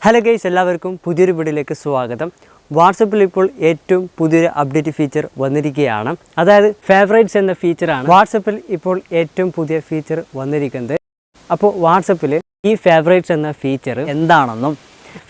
Hello guys, എല്ലാവർക്കും പുതിയൊരു വീഡിയോയിലേക്ക് സ്വാഗതം. വാട്സപ്പിൽ ഇപ്പോൾ ഏറ്റവും പുതിയൊരു അപ്ഡേറ്റ് ഫീച്ചർ വന്നിരിക്കുകയാണ്. അതായത് ഫേവറേറ്റ്സ് എന്ന ഫീച്ചറാണ് വാട്സപ്പിൽ ഇപ്പോൾ ഏറ്റവും പുതിയ ഫീച്ചർ വന്നിരിക്കുന്നത്. അപ്പോൾ വാട്സപ്പിൽ ഈ ഫേവറേറ്റ്സ് എന്ന ഫീച്ചർ എന്താണെന്നും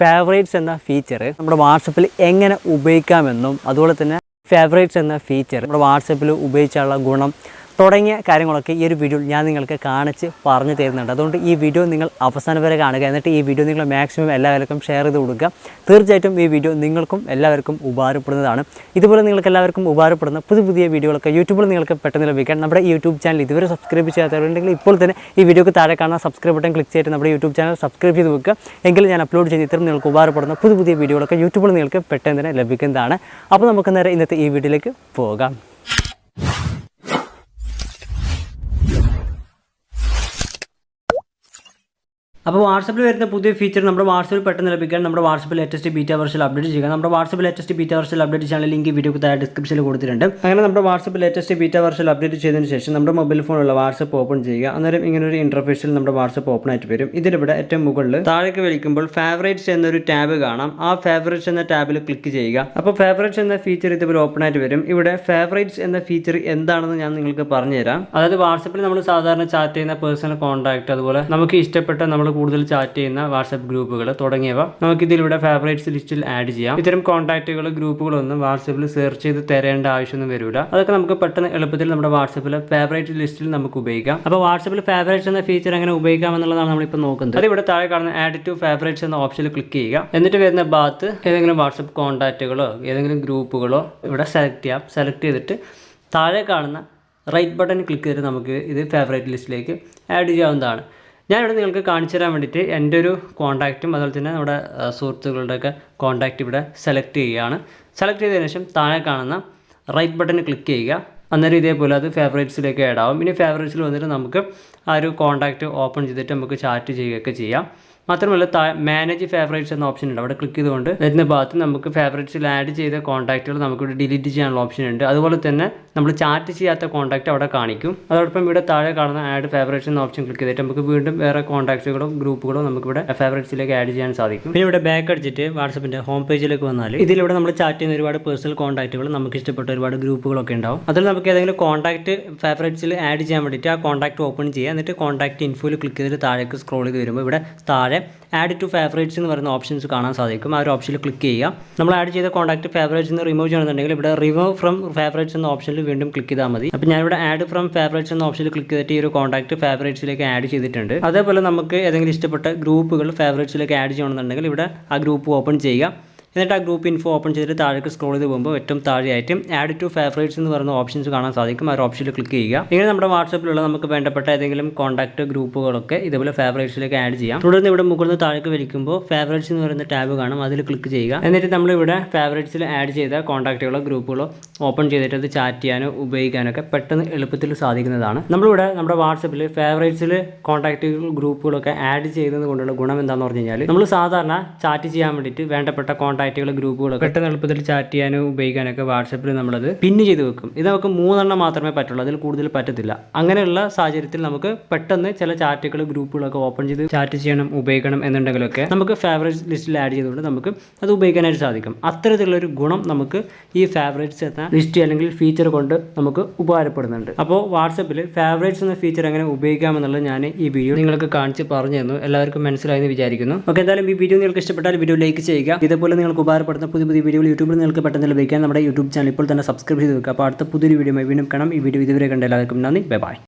ഫേവറേറ്റ്സ് എന്ന ഫീച്ചർ നമ്മുടെ വാട്സപ്പിൽ എങ്ങനെ ഉപയോഗിക്കാമെന്നും അതുപോലെ തന്നെ ഫേവറേറ്റ്സ് എന്ന ഫീച്ചർ നമ്മുടെ വാട്സപ്പിൽ ഉപയോഗിച്ചുള്ള ഗുണം തുടങ്ങിയ കാര്യങ്ങളൊക്കെ ഈ ഒരു വീഡിയോയിൽ ഞാൻ നിങ്ങൾക്ക് കാണിച്ച് പറഞ്ഞു തരുന്നുണ്ട്. അതുകൊണ്ട് ഈ വീഡിയോ നിങ്ങൾ അവസാനം വരെ കാണുക. എന്നിട്ട് ഈ വീഡിയോ നിങ്ങൾ മാക്സിമം എല്ലാവർക്കും ഷെയർ ചെയ്ത് കൊടുക്കുക. തീർച്ചയായിട്ടും ഈ വീഡിയോ നിങ്ങൾക്കും എല്ലാവർക്കും ഉപകാരപ്പെടുന്നതാണ്. ഇതുപോലെ നിങ്ങൾക്ക് എല്ലാവർക്കും ഉപകാരപ്പെടുന്ന പുതിയ വീഡിയോകളൊക്കെ യൂട്യൂബിൽ നിങ്ങൾക്ക് പെട്ടെന്ന് ലഭിക്കാൻ നമ്മുടെ യൂട്യൂബ് ചാനൽ ഇതുവരെ സബ്സ്ക്രൈബ് ചെയ്യാത്തവരുണ്ടെങ്കിൽ ഇപ്പോൾ തന്നെ ഈ വീഡിയോക്ക് താഴെ കാണുന്ന സബ്സ്ക്രൈബ് ബട്ടൺ ക്ലിക്ക് ചെയ്തിട്ട് നമ്മുടെ യൂട്യൂബ് ചാനൽ സബ്സ്ക്രൈബ് ചെയ്ത് വെക്കുക. എങ്കിൽ ഞാൻ അപ്ലോഡ് ചെയ്ത് ഇത്തരം നിങ്ങൾക്ക് ഉപകാരപ്പെടുന്ന പുതിയ വീഡിയോകളൊക്കെ യൂട്യൂബിൽ നിങ്ങൾക്ക് പെട്ടെന്ന് തന്നെ ലഭിക്കുന്നതാണ്. അപ്പോൾ നമുക്ക് നേരെ ഇന്നത്തെ ഈ വീഡിയോയിലേക്ക് പോകാം. അപ്പോൾ വാട്സപ്പിൽ വരുന്ന പുതിയ ഫീച്ചർ നമ്മുടെ വാട്സപ്പിൽ പെട്ടെന്ന് ലഭിക്കാൻ നമ്മുടെ വാട്സപ്പിൽ ലേറ്റസ്റ്റ് ബീറ്റ വെർഷൻ അപ്ഡേറ്റ് ചെയ്യുക. നമ്മുടെ വാട്സപ്പിൽ ലേറ്റസ്റ്റ് ബീറ്റ വെർഷൻ അപ്ഡേറ്റ് ചെയ്യാൻ ലിങ്ക് വീഡിയോക്ക് താഴെ ഡിസ്ക്രിപ്ഷനിൽ കൊടുത്തിട്ടുണ്ട്. അങ്ങനെ നമ്മുടെ വാട്സപ്പിൽ ലേറ്റസ്റ്റ് ബീറ്റ വെർഷൻ അപ്ഡേറ്റ് ചെയ്തതിന് ശേഷം നമ്മുടെ മൊബൈൽ ഫോണിലുള്ള വാട്സപ്പ് ഓപ്പൺ ചെയ്യുക. അന്നേരം ഇങ്ങനെ ഒരു ഇന്റർഫേസിൽ നമ്മുടെ വാട്സപ്പ് ഓപ്പൺ ആയിട്ട് വരും. ഇതിലിവിടെ ഏറ്റവും മുകളിൽ താഴേക്ക് വലിക്കുമ്പോൾ ഫേവറേറ്റ്സ് എന്നൊരു ടാബ് കാണാം. ആ ഫേവറേറ്റ്സ് എന്ന ടാബിൽ ക്ലിക്ക് ചെയ്യുക. അപ്പോൾ ഫേവറേറ്റ്സ് എന്ന ഫീച്ചർ ഇതുപോലെ ഓപ്പൺ ആയിട്ട് വരും. ഇവിടെ ഫേവറേറ്റ്സ് എന്ന ഫീച്ചർ എന്താണെന്ന് ഞാൻ നിങ്ങൾക്ക് പറഞ്ഞുതരാം. അതായത് വാട്സപ്പിൽ നമ്മൾ സാധാരണ ചാറ്റ് ചെയ്യുന്ന പേഴ്സണൽ കോൺടാക്ട്, അതുപോലെ നമുക്ക് ഇഷ്ടപ്പെട്ട നമ്മൾ കൂടുതൽ ചാറ്റ് ചെയ്യുന്ന വാട്സപ്പ് ഗ്രൂപ്പുകൾ തുടങ്ങിയവ നമുക്ക് ഇതിലൂടെ ഫേവറേറ്റ്സ് ലിസ്റ്റിൽ ആഡ് ചെയ്യാം. ഇത്തരം കോൺടാക്റ്റുകൾ ഗ്രൂപ്പുകളൊന്നും വാട്സപ്പിൽ സെർച്ച് ചെയ്ത് തരേണ്ട ആവശ്യമൊന്നും വരില്ല. അതൊക്കെ നമുക്ക് പെട്ടെന്ന് എളുപ്പത്തിൽ നമ്മുടെ വാട്സപ്പിൽ ഫേവറേറ്റ് ലിസ്റ്റിൽ നമുക്ക് ഉപയോഗിക്കാം. അപ്പോൾ വാട്സപ്പിൽ ഫേവറേറ്റ്സ് എന്ന ഫീച്ചർ എങ്ങനെ ഉപയോഗിക്കാം എന്നുള്ളതാണ് നമ്മളിപ്പോൾ നോക്കുന്നത്. അത് ഇവിടെ താഴെ കാണുന്ന ആഡ് ടു ഫേവറേറ്റ്സ് എന്ന ഓപ്ഷനിൽ ക്ലിക്ക് ചെയ്യുക. എന്നിട്ട് വരുന്ന ഭാഗത്ത് ഏതെങ്കിലും വാട്സപ്പ് കോൺടാക്റ്റുകളോ ഏതെങ്കിലും ഗ്രൂപ്പുകളോ ഇവിടെ സെലക്ട് ചെയ്യാം. സെലക്ട് ചെയ്തിട്ട് താഴെ കാണുന്ന റൈറ്റ് ബട്ടൺ ക്ലിക്ക് ചെയ്തിട്ട് നമുക്ക് ഇത് ഫേവറേറ്റ് ലിസ്റ്റിലേക്ക് ആഡ് ചെയ്യാവുന്നതാണ്. ഞാനിവിടെ നിങ്ങൾക്ക് കാണിച്ചു തരാൻ വേണ്ടിയിട്ട് എൻ്റെ ഒരു കോൺടാക്റ്റും അതുപോലെ തന്നെ നമ്മുടെ സുഹൃത്തുക്കളുടെയൊക്കെ കോൺടാക്റ്റ് ഇവിടെ സെലക്ട് ചെയ്യുകയാണ്. സെലക്ട് ചെയ്തതിനു ശേഷം താഴെ കാണുന്ന റൈറ്റ് ബട്ടൺ ക്ലിക്ക് ചെയ്യുക. അന്നേരം ഇതേപോലെ അത് ഫേവറേറ്റ്സിലേക്ക് ആഡ് ആവും. ഇനി ഫേവറേറ്റ്സിൽ വന്നിട്ട് നമുക്ക് ആ ഒരു കോൺടാക്റ്റ് ഓപ്പൺ ചെയ്തിട്ട് നമുക്ക് ചാറ്റ് ചെയ്യുകയൊക്കെ ചെയ്യാം. മാത്രമല്ല മാനേജ് ഫേവറേറ്റ്സ് എന്ന ഓപ്ഷൻ ഉണ്ട്. അവിടെ ക്ലിക്ക് ചെയ്തുകൊണ്ട് വരുന്ന ഭാഗത്ത് നമുക്ക് ഫേവറേറ്റ്സിൽ ആഡ് ചെയ്ത കോൺടാക്റ്റുകൾ നമുക്കിവിടെ ഡിലീറ്റ് ചെയ്യാനുള്ള ഓപ്ഷൻ ഉണ്ട്. അതുപോലെ തന്നെ നമ്മൾ ചാറ്റ് ചെയ്യാത്ത കോൺടാക്റ്റ് അവിടെ കാണിക്കും. അതോടൊപ്പം ഇവിടെ താഴെ കാണുന്ന ആഡ് ഫേവറേറ്റ്സ് എന്ന ഓപ്ഷൻ ക്ലിക്ക് ചെയ്തിട്ട് നമുക്ക് വീണ്ടും വേറെ കോൺടാക്റ്റുകളോ ഗ്രൂപ്പുകളോ നമുക്കിവിടെ ഫേവറേറ്റ്സിലേക്ക് ആഡ് ചെയ്യാൻ സാധിക്കും. പിന്നെ ഇവിടെ ബാക്ക് അടിച്ചിട്ട് വാട്സപ്പിൻ്റെ ഹോം പേജിലേക്ക് വന്നാൽ ഇതിലൂടെ നമ്മൾ ചാറ്റ് ചെയ്യുന്ന ഒരുപാട് പേഴ്സണൽ കോൺടാക്റ്റുകൾ നമുക്ക് ഇഷ്ടപ്പെട്ട ഒരുപാട് ഗ്രൂപ്പുകളൊക്കെ ഉണ്ടാവും. അതിൽ നമുക്ക് ഏതെങ്കിലും കോൺടാക്റ്റ് ഫേവറേറ്റ്സിൽ ആഡ് ചെയ്യാൻ വേണ്ടിയിട്ട് ആ കോൺടാക്റ്റ് ഓപ്പൺ ചെയ്യുക. എന്നിട്ട് കോൺടാക്റ്റ് ഇൻഫോയിൽ ക്ലിക്ക് ചെയ്തിട്ട് താഴേക്ക് സ്ക്രോൾ ചെയ്ത് വരുമ്പോൾ ഇവിടെ താഴെ ആഡ് ടു ഫേവറേറ്റ്സ് എന്ന് പറയുന്ന ഓപ്ഷൻസ് കാണാൻ സാധിക്കും. ആ ഒരു ഓപ്ഷനിൽ ക്ലിക്ക് ചെയ്യുക. നമ്മൾ ആഡ് ചെയ്ത കോൺടാക്റ്റ് ഫേവറേറ്റ്സ് നിന്ന് റിമൂവ് ചെയ്യണമെന്നുണ്ടെങ്കിൽ ഇവിടെ റിമൂവ് ഫ്രം ഫേവറേറ്റ്സ് എന്ന ഓപ്ഷനിൽ വീണ്ടും ക്ലിക്ക് ചെയ്താൽ മതി. അപ്പോൾ ഞാനിവിടെ ആഡ് ഫ്രം ഫേവറേറ്റ്സ് എന്ന ഓപ്ഷനിൽ ക്ലിക്ക് ചെയ്തിട്ട് ഈ ഒരു കോൺടാക്റ്റ് ഫേവറേറ്റ്സിലേക്ക് ആഡ് ചെയ്തിട്ടുണ്ട്. അതേപോലെ നമുക്ക് ഏതെങ്കിലും ഇഷ്ടപ്പെട്ട ഗ്രൂപ്പുകൾ ഫേവറേറ്റ്സിലേക്ക് ആഡ് ചെയ്യണമെന്നുണ്ടെങ്കിൽ ഇവിടെ ആ ഗ്രൂപ്പ് ഓപ്പൺ ചെയ്യുക. എന്നിട്ട് ആ ഗ്രൂപ്പ് ഇൻഫോ ഓപ്പൺ ചെയ്തിട്ട് താഴേക്ക് സ്ക്രോൾ ചെയ്ത് പോകുമ്പോൾ ഏറ്റവും താഴെയായിട്ട് ആഡ് ടു ഫേവറേറ്റ്സ് എന്ന് പറയുന്ന ഓപ്ഷൻസ് കാണാൻ സാധിക്കും. ആ ഒരു ഓപ്ഷനിൽ ക്ലിക്ക് ചെയ്യുക. ഇങ്ങനെ നമ്മുടെ വാട്സപ്പിലുള്ള നമുക്ക് വേണ്ടപ്പെട്ട ഏതെങ്കിലും കോൺടാക്ട് ഗ്രൂപ്പുകളൊക്കെ ഇതുപോലെ ഫേവറേറ്റ്സിലേക്ക് ആഡ് ചെയ്യാം. തുടർന്ന് ഇവിടെ മുകളിൽ താഴേക്ക് വലിക്കുമ്പോൾ ഫേവറേറ്റ്സ് എന്ന് പറയുന്ന ടാബ് കാണും. അതിൽ ക്ലിക്ക് ചെയ്യുക. എന്നിട്ട് നമ്മളിവിടെ ഫേവറേറ്റ്സിൽ ആഡ് ചെയ്ത കോൺടാക്റ്റുകളോ ഗ്രൂപ്പുകളോ ഓപ്പൺ ചെയ്തിട്ട് അത് ചാറ്റ് ചെയ്യാനോ ഉപയോഗിക്കാനൊക്കെ പെട്ടെന്ന് എളുപ്പത്തിൽ സാധിക്കുന്നതാണ്. നമ്മളിവിടെ നമ്മുടെ വാട്സപ്പിൽ ഫേവറേറ്റ്സിൽ കോൺടാക്റ്റുകൾ ഗ്രൂപ്പുകളൊക്കെ ആഡ് ചെയ്യുന്നത് കൊണ്ടുള്ള ഗുണം എന്താണെന്ന് പറഞ്ഞു കഴിഞ്ഞാൽ നമ്മൾ സാധാരണ ചാറ്റ് ചെയ്യാൻ വേണ്ടിയിട്ട് വേണ്ടപ്പെട്ട കോൺടാക്റ്റുകൾ ഗ്രൂപ്പുകളൊക്കെ പെട്ടെന്ന് എളുപ്പത്തിൽ ചാറ്റ് ചെയ്യാനോ ഉപയോഗിക്കാനൊക്കെ വാട്സപ്പിൽ നമ്മളത് പിന്ന് ചെയ്ത് വെക്കും. ഇത് നമുക്ക് 3 മാത്രമേ പറ്റുള്ളൂ, അതിൽ കൂടുതൽ പറ്റത്തില്ല. അങ്ങനെയുള്ള സാഹചര്യത്തിൽ നമുക്ക് പെട്ടെന്ന് ചില ചാറ്റുകൾ ഗ്രൂപ്പുകളൊക്കെ ഓപ്പൺ ചെയ്ത് ചാറ്റ് ചെയ്യണം ഉപയോഗിക്കണം എന്നുണ്ടെങ്കിലൊക്കെ നമുക്ക് ഫേവറേറ്റ് ലിസ്റ്റിൽ ആഡ് ചെയ്തുകൊണ്ട് നമുക്ക് അത് ഉപയോഗിക്കാനായിട്ട് സാധിക്കും. അത്തരത്തിലുള്ളൊരു ഗുണം നമുക്ക് ഈ ഫേവറേറ്റ്സ് എന്ന ലിസ്റ്റ് അല്ലെങ്കിൽ ഫീച്ചർ കൊണ്ട് നമുക്ക് ഉപകാരപ്പെടുന്നുണ്ട്. അപ്പോൾ വാട്സപ്പിൽ ഫേവറേറ്റ്സ് എന്ന ഫീച്ചർ എങ്ങനെ ഉപയോഗിക്കാമെന്നുള്ളത് ഞാൻ ഈ വീഡിയോ നിങ്ങൾക്ക് കാണിച്ച് പറഞ്ഞു തന്നു. എല്ലാവർക്കും മനസ്സിലായെന്ന് വിചാരിക്കുന്നു. ഓക്കെ, എന്തായാലും ഈ വീഡിയോ നിങ്ങൾക്ക് ഇഷ്ടപ്പെട്ടാൽ വീഡിയോ ലൈക്ക് ചെയ്യുക. ഇതുപോലെ നിങ്ങൾക്ക് ഉപകാരപ്പെടുന്ന പുതിയ വീഡിയോകൾ യൂട്യൂബിൽ നിങ്ങൾക്ക് പെട്ടെന്ന് ലഭിക്കാൻ നമ്മുടെ യൂട്യൂബ് ചാനൽ ഇപ്പോൾ തന്നെ സബ്സ്ക്രൈബ് ചെയ്ത് വെക്കുക. അപ്പോൾ അടുത്ത പുതിയൊരു വീഡിയോ വീണ്ടും കാണാം. ഈ വീഡിയോ ഇതുവരെ കണ്ട എല്ലാവർക്കും നന്ദി. Bye bye.